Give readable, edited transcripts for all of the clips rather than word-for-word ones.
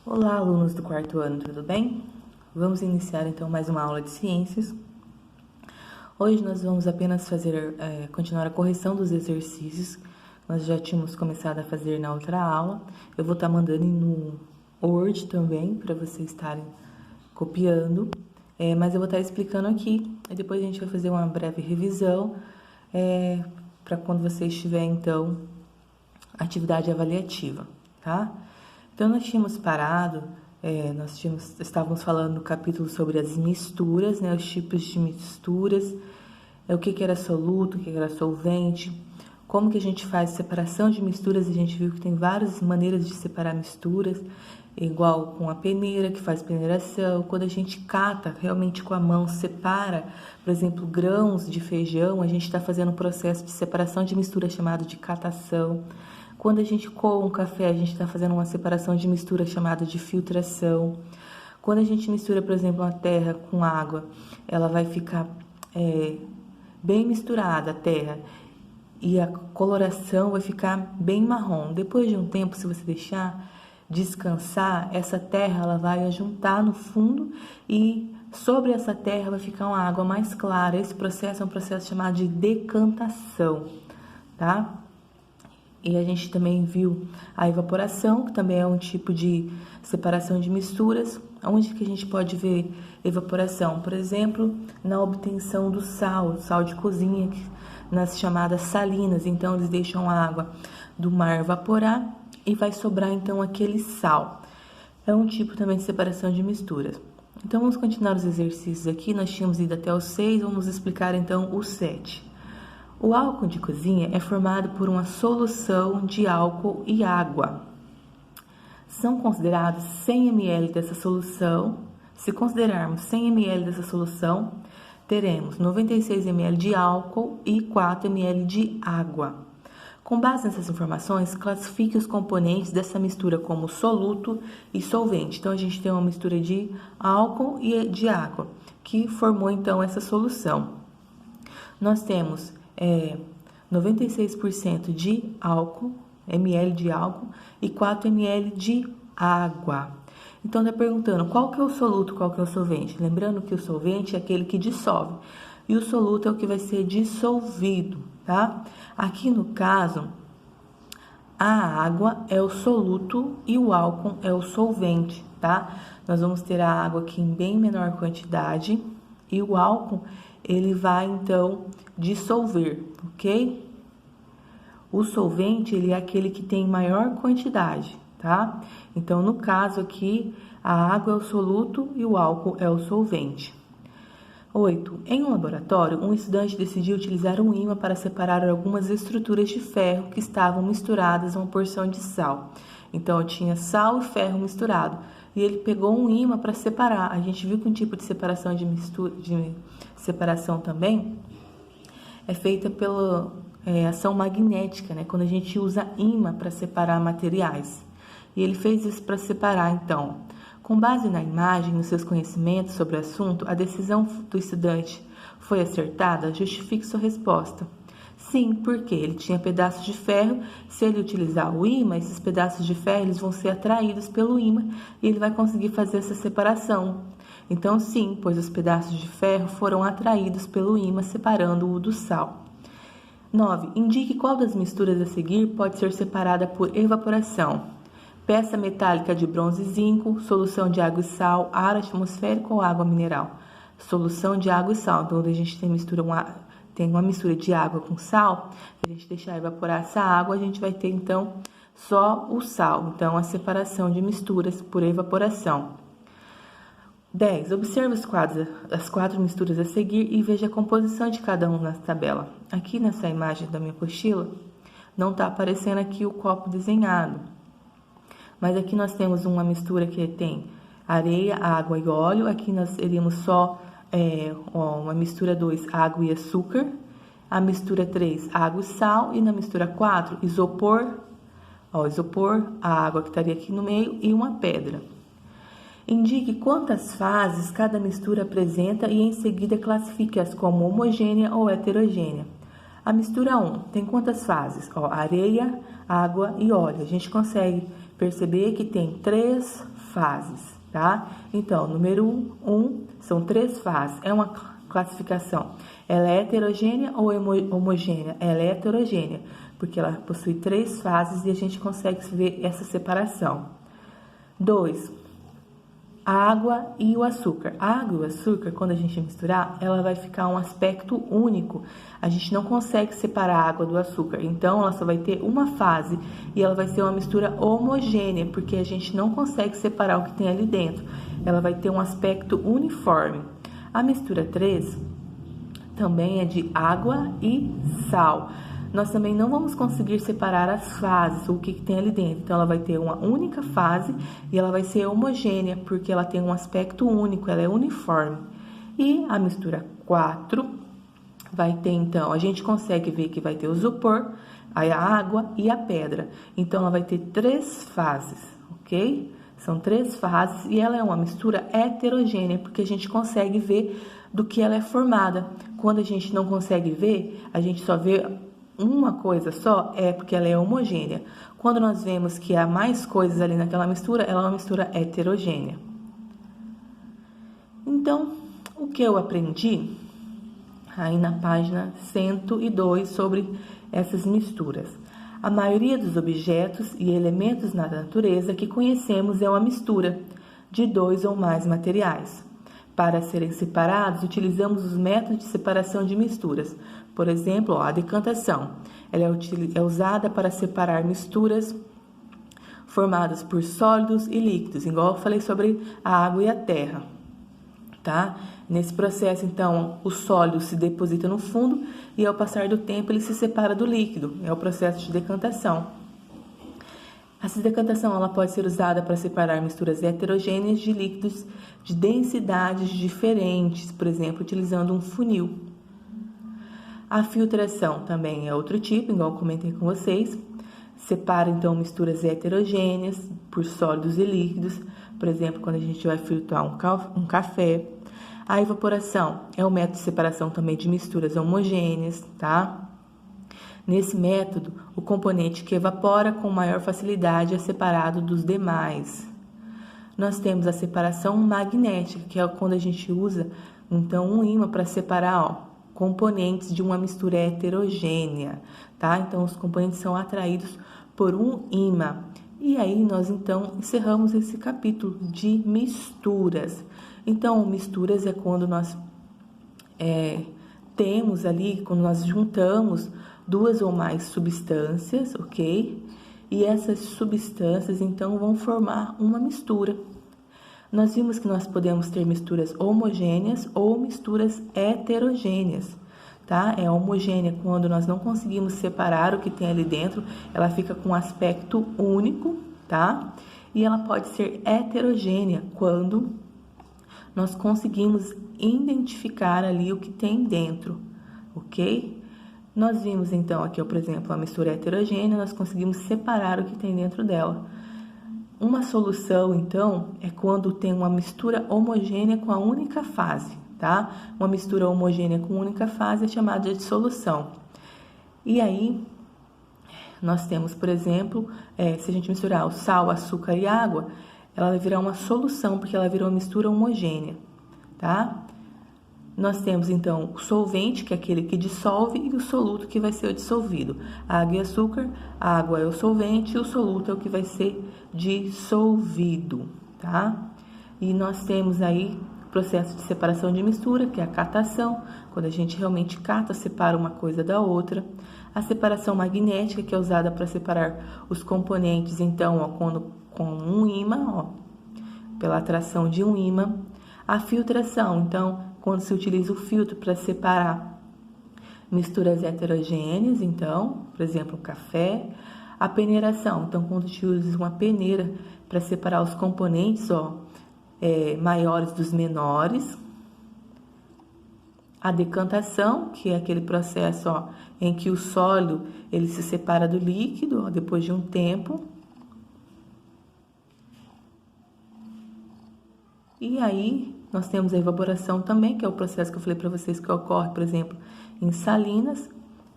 Olá, alunos do quarto ano, tudo bem? Vamos iniciar então mais uma aula de ciências. Hoje nós vamos apenas continuar a correção dos exercícios. Nós já tínhamos começado a fazer na outra aula. Eu vou estar mandando no Word também, para vocês estarem copiando. Mas eu vou estar explicando aqui, e depois a gente vai fazer uma breve revisão, para quando vocês tiverem então atividade avaliativa, tá? Então, nós tínhamos parado, estávamos falando no capítulo sobre as misturas, né, os tipos de misturas, o que era soluto, o que era solvente, como que a gente faz separação de misturas. A gente viu que tem várias maneiras de separar misturas, igual com a peneira, que faz peneiração. Quando a gente cata realmente com a mão, separa, por exemplo, grãos de feijão, a gente está fazendo um processo de separação de mistura chamado de catação. Quando a gente coa um café, a gente está fazendo uma separação de mistura chamada de filtração. Quando a gente mistura, por exemplo, uma terra com água, ela vai ficar bem misturada, a terra, e a coloração vai ficar bem marrom. Depois de um tempo, se você deixar descansar, essa terra ela vai juntar no fundo e sobre essa terra vai ficar uma água mais clara. Esse processo é um processo chamado de decantação, tá? E a gente também viu a evaporação, que também é um tipo de separação de misturas. Onde que a gente pode ver evaporação? Por exemplo, na obtenção do sal de cozinha, nas chamadas salinas. Então, eles deixam a água do mar evaporar e vai sobrar, então, aquele sal. É um tipo também de separação de misturas. Então, vamos continuar os exercícios aqui. Nós tínhamos ido até o 6, vamos explicar, então, o 7. O álcool de cozinha é formado por uma solução de álcool e água. São considerados 100 ml dessa solução. Se considerarmos 100 ml dessa solução, teremos 96 ml de álcool e 4 ml de água. Com base nessas informações, classifique os componentes dessa mistura como soluto e solvente. Então, a gente tem uma mistura de álcool e de água, que formou, então, essa solução. Nós temos 96% de álcool, ml de álcool, e 4 ml de água. Então, tá perguntando qual que é o soluto, qual que é o solvente. Lembrando que o solvente é aquele que dissolve, e o soluto é o que vai ser dissolvido, tá? Aqui no caso, a água é o soluto e o álcool é o solvente, tá? Nós vamos ter a água aqui em bem menor quantidade, e o álcool, ele vai, então, dissolver, ok? O solvente, ele é aquele que tem maior quantidade, tá? Então, no caso aqui, a água é o soluto e o álcool é o solvente. 8. Em um laboratório, um estudante decidiu utilizar um ímã para separar algumas estruturas de ferro que estavam misturadas a uma porção de sal. Então, tinha sal e ferro misturado. E ele pegou um ímã para separar. A gente viu que um tipo de separação de separação também é feita pela ação magnética, né? Quando a gente usa ímã para separar materiais. E ele fez isso para separar, então. Com base na imagem e nos seus conhecimentos sobre o assunto, a decisão do estudante foi acertada? Justifique sua resposta. Sim, porque ele tinha pedaços de ferro. Se ele utilizar o ímã, esses pedaços de ferro eles vão ser atraídos pelo ímã e ele vai conseguir fazer essa separação. Então, sim, pois os pedaços de ferro foram atraídos pelo ímã, separando-o do sal. 9. Indique qual das misturas a seguir pode ser separada por evaporação. Peça metálica de bronze e zinco, solução de água e sal, ar atmosférico ou água mineral. Solução de água e sal. Então, onde a gente tem uma mistura de água com sal, se a gente deixar evaporar essa água, a gente vai ter, então, só o sal. Então, a separação de misturas por evaporação. 10. Observe as 4 misturas a seguir e veja a composição de cada um na tabela. Aqui nessa imagem da minha apostila, não está aparecendo aqui o copo desenhado. Mas aqui nós temos uma mistura que tem areia, água e óleo. Aqui nós teríamos só uma mistura 2, água e açúcar. A mistura 3, água e sal. E na mistura 4, isopor, a água que estaria aqui no meio e uma pedra. Indique quantas fases cada mistura apresenta e em seguida classifique-as como homogênea ou heterogênea. A mistura 1 tem quantas fases? Areia, água e óleo. A gente consegue perceber que tem 3 fases, tá? Então, número 1 são 3 fases. É uma classificação. Ela é heterogênea ou homogênea? Ela é heterogênea, porque ela possui 3 fases e a gente consegue ver essa separação. 2, a água e o açúcar. A água e o açúcar, quando a gente misturar, ela vai ficar um aspecto único. A gente não consegue separar a água do açúcar. Então, ela só vai ter uma fase e ela vai ser uma mistura homogênea, porque a gente não consegue separar o que tem ali dentro. Ela vai ter um aspecto uniforme. A mistura 3 também é de água e sal. Nós também não vamos conseguir separar as fases, o que tem ali dentro. Então, ela vai ter uma única fase e ela vai ser homogênea, porque ela tem um aspecto único, ela é uniforme. E a mistura 4 vai ter, então, a gente consegue ver que vai ter o isopor, a água e a pedra. Então, ela vai ter 3 fases, ok? São 3 fases e ela é uma mistura heterogênea, porque a gente consegue ver do que ela é formada. Quando a gente não consegue ver, a gente só vê uma coisa só, é porque ela é homogênea. Quando nós vemos que há mais coisas ali naquela mistura, ela é uma mistura heterogênea. Então, o que eu aprendi aí na página 102 sobre essas misturas? A maioria dos objetos e elementos na natureza que conhecemos é uma mistura de 2 ou mais materiais. Para serem separados, utilizamos os métodos de separação de misturas. Por exemplo, a decantação. Ela é usada para separar misturas formadas por sólidos e líquidos, igual eu falei sobre a água e a terra, tá? Nesse processo, então, o sólido se deposita no fundo e, ao passar do tempo, ele se separa do líquido. É o processo de decantação. Essa decantação ela pode ser usada para separar misturas heterogêneas de líquidos de densidades diferentes, por exemplo, utilizando um funil. A filtração também é outro tipo, igual eu comentei com vocês. Separa, então, misturas heterogêneas por sólidos e líquidos, por exemplo, quando a gente vai filtrar um café. A evaporação é um método de separação também de misturas homogêneas, tá? Nesse método, o componente que evapora com maior facilidade é separado dos demais. Nós temos a separação magnética, que é quando a gente usa, então, um ímã para separar, componentes de uma mistura heterogênea, tá? Então, os componentes são atraídos por um ímã. E aí, nós, então, encerramos esse capítulo de misturas. Então, misturas é quando nós temos ali, quando nós juntamos 2 ou mais substâncias, ok? E essas substâncias, então, vão formar uma mistura. Nós vimos que nós podemos ter misturas homogêneas ou misturas heterogêneas, tá? É homogênea quando nós não conseguimos separar o que tem ali dentro, ela fica com um aspecto único, tá? E ela pode ser heterogênea quando nós conseguimos identificar ali o que tem dentro, ok? Nós vimos, então, aqui, por exemplo, a mistura heterogênea, nós conseguimos separar o que tem dentro dela. Uma solução, então, é quando tem uma mistura homogênea com a única fase, tá? Uma mistura homogênea com única fase é chamada de solução. E aí, nós temos, por exemplo, se a gente misturar o sal, açúcar e água, ela vai virar uma solução, porque ela virou uma mistura homogênea, tá? Nós temos, então, o solvente, que é aquele que dissolve, e o soluto, que vai ser o dissolvido. Água e açúcar, a água é o solvente e o soluto é o que vai ser dissolvido, tá? E nós temos aí o processo de separação de mistura, que é a catação, quando a gente realmente cata, separa uma coisa da outra. A separação magnética, que é usada para separar os componentes, então, ó, com um ímã, ó, pela atração de um ímã. A filtração, então, quando se utiliza o filtro para separar misturas heterogêneas, então, por exemplo, o café. A peneiração, então, quando se usa uma peneira para separar os componentes, ó, maiores dos menores. A decantação, que é aquele processo, ó, em que o sólido ele se separa do líquido, ó, depois de um tempo. E aí, nós temos a evaporação também, que é o processo que eu falei para vocês que ocorre, por exemplo, em salinas,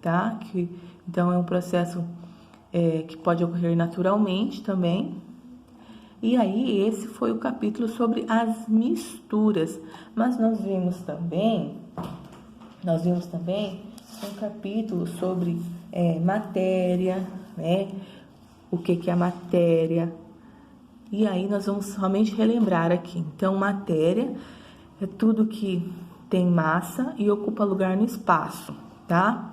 tá? Então, é um processo que pode ocorrer naturalmente também. E aí, esse foi o capítulo sobre as misturas. Mas nós vimos também um capítulo sobre matéria, né? O que é a matéria? E aí nós vamos somente relembrar aqui. Então, matéria é tudo que tem massa e ocupa lugar no espaço, tá?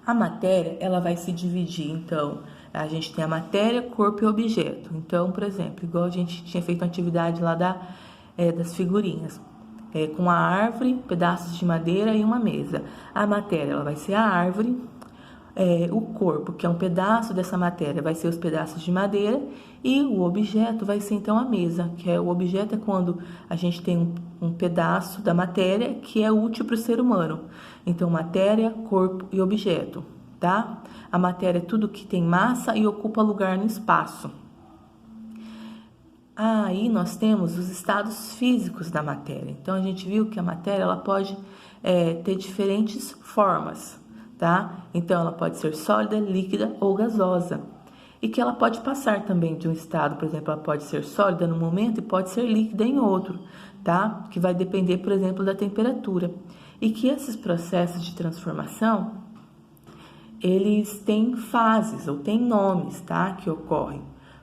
A matéria, ela vai se dividir, então, a gente tem a matéria, corpo e objeto. Então, por exemplo, igual a gente tinha feito uma atividade lá das figurinhas, com a árvore, pedaços de madeira e uma mesa. A matéria, ela vai ser a árvore, o corpo, que é um pedaço dessa matéria, vai ser os pedaços de madeira, e o objeto vai ser então a mesa, que o objeto é quando a gente tem um pedaço da matéria que é útil para o ser humano. Então, matéria, corpo e objeto, tá? A matéria é tudo que tem massa e ocupa lugar no espaço. Aí nós temos os estados físicos da matéria. Então, a gente viu que a matéria ela pode ter diferentes formas, tá? Então, ela pode ser sólida, líquida ou gasosa. E que ela pode passar também de um estado, por exemplo, ela pode ser sólida num momento e pode ser líquida em outro, tá? Que vai depender, por exemplo, da temperatura. E que esses processos de transformação, eles têm fases ou têm nomes, tá? Que ocorrem.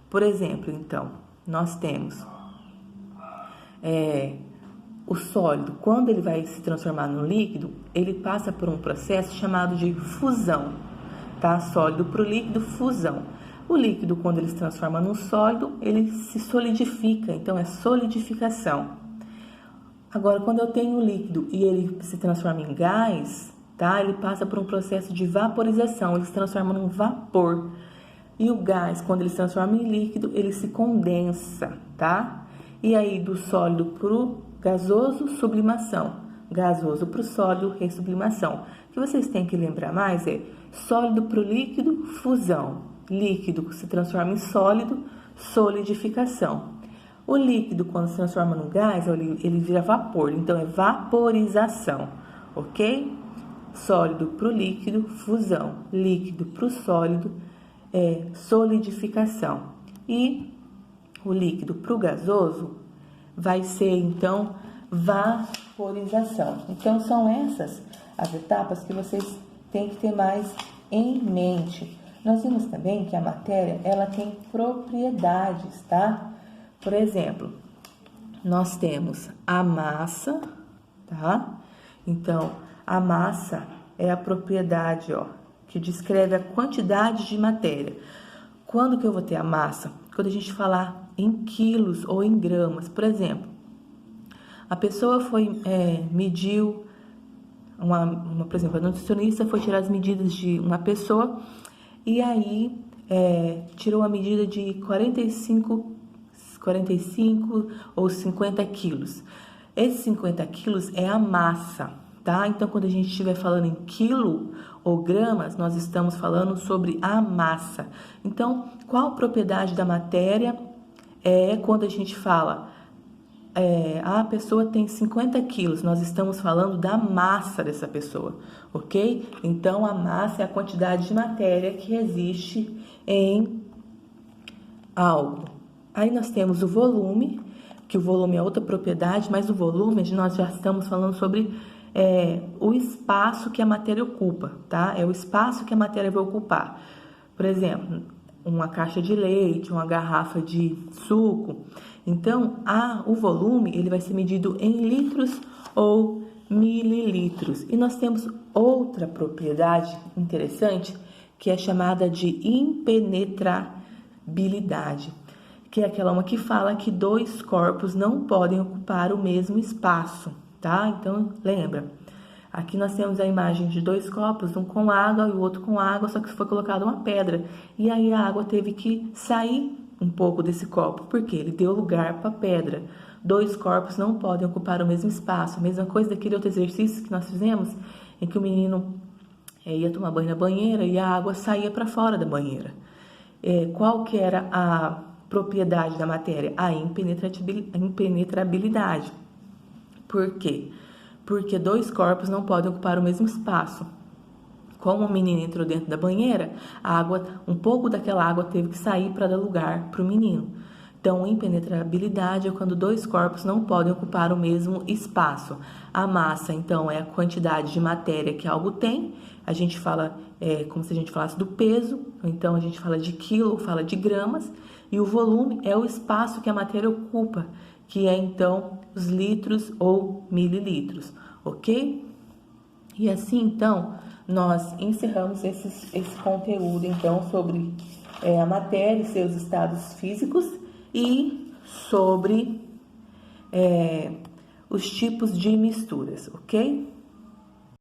Por exemplo, então, nós temos o sólido, quando ele vai se transformar no líquido, ele passa por um processo chamado de fusão, tá? Sólido para o líquido, fusão. O líquido, quando ele se transforma num sólido, ele se solidifica, então é solidificação. Agora, quando eu tenho o líquido e ele se transforma em gás, tá? Ele passa por um processo de vaporização, ele se transforma num vapor. E o gás, quando ele se transforma em líquido, ele se condensa, tá? E aí, do sólido para o gasoso, sublimação. Gasoso para o sólido, ressublimação. O que vocês têm que lembrar mais é sólido para o líquido, fusão. Líquido se transforma em sólido, solidificação. O líquido, quando se transforma no gás, ele vira vapor, então é vaporização, ok? Sólido para o líquido, fusão. Líquido para o sólido, solidificação. E o líquido para o gasoso vai ser, então, vaporização. Então, são essas as etapas que vocês têm que ter mais em mente. Nós vimos também que a matéria, ela tem propriedades, tá? Por exemplo, nós temos a massa, tá? Então, a massa é a propriedade, que descreve a quantidade de matéria. Quando que eu vou ter a massa? Quando a gente falar em quilos ou em gramas. Por exemplo, a pessoa mediu, por exemplo, a nutricionista foi tirar as medidas de uma pessoa e aí tirou a medida de 45 ou 50 quilos. Esses 50 quilos é a massa, tá? Então, quando a gente estiver falando em quilo ou gramas, nós estamos falando sobre a massa. Então, qual a propriedade da matéria quando a gente fala a pessoa tem 50 quilos, nós estamos falando da massa dessa pessoa, ok? Então, a massa é a quantidade de matéria que existe em algo. Aí nós temos o volume, que o volume é outra propriedade, mas o volume nós já estamos falando sobre o espaço que a matéria ocupa, tá? É o espaço que a matéria vai ocupar. Por exemplo, uma caixa de leite, uma garrafa de suco. Então, o volume ele vai ser medido em litros ou mililitros. E nós temos outra propriedade interessante, que é chamada de impenetrabilidade, que é aquela uma que fala que dois corpos não podem ocupar o mesmo espaço, tá? Então, lembra, aqui nós temos a imagem de dois copos, um com água e o outro com água, só que foi colocada uma pedra. E aí a água teve que sair um pouco desse copo, porque ele deu lugar para a pedra. Dois corpos não podem ocupar o mesmo espaço. A mesma coisa daquele outro exercício que nós fizemos, em que o menino ia tomar banho na banheira e a água saía para fora da banheira. Qual que era a propriedade da matéria? A impenetrabilidade. Por quê? Porque dois corpos não podem ocupar o mesmo espaço. Como o menino entrou dentro da banheira, um pouco daquela água teve que sair para dar lugar para o menino. Então, impenetrabilidade é quando dois corpos não podem ocupar o mesmo espaço. A massa, então, é a quantidade de matéria que algo tem. A gente fala, como se a gente falasse do peso, então a gente fala de quilo, fala de gramas. E o volume é o espaço que a matéria ocupa, que é, então, os litros ou mililitros, ok? E assim, então, nós encerramos esse conteúdo, então, sobre a matéria e seus estados físicos e sobre os tipos de misturas, ok?